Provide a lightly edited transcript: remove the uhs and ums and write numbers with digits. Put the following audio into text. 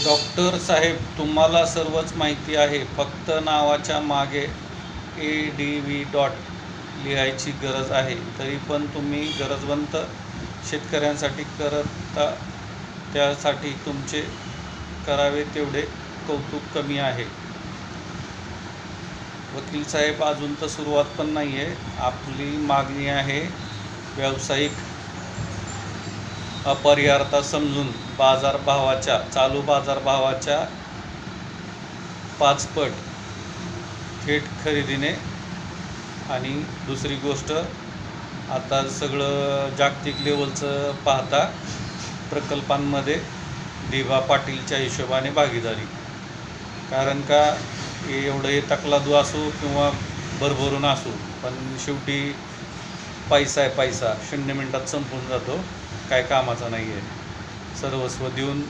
Doctor साहेब, तुम्हाला सर्वच माहिती आहे. फक्त नावाच्या मागे ADV. लिहायची गरज आहे. तरी पण तुम्ही गरजवंत शेतकऱ्यांसाठी करता. त्यासाठी तुमचे करावे तेवढे कौतुक कमी आहे. वकील साहेब, अजून तर सुरुवात पण नाही आहे. आपली मागणी आहे व्यावसायिक अपरिहार्यता समजून चालू बाजारभावाच्या 5 पट थेट खरेदीने. आणि दुसरी गोष्ट, आता सगळं जागतिक लेवलचं पाहता प्रकल्पांमध्ये डी.बा. पाटीलच्या हिशोबाने भागीदारी. कारण का एवढं हे तकलादू असो किंवा भरभरून असो, पण शेवटी पैसा आहे. पैसा 0 मिनटात संपून जातो, काय कामाचा नाही आहे. सर्वस्व देऊन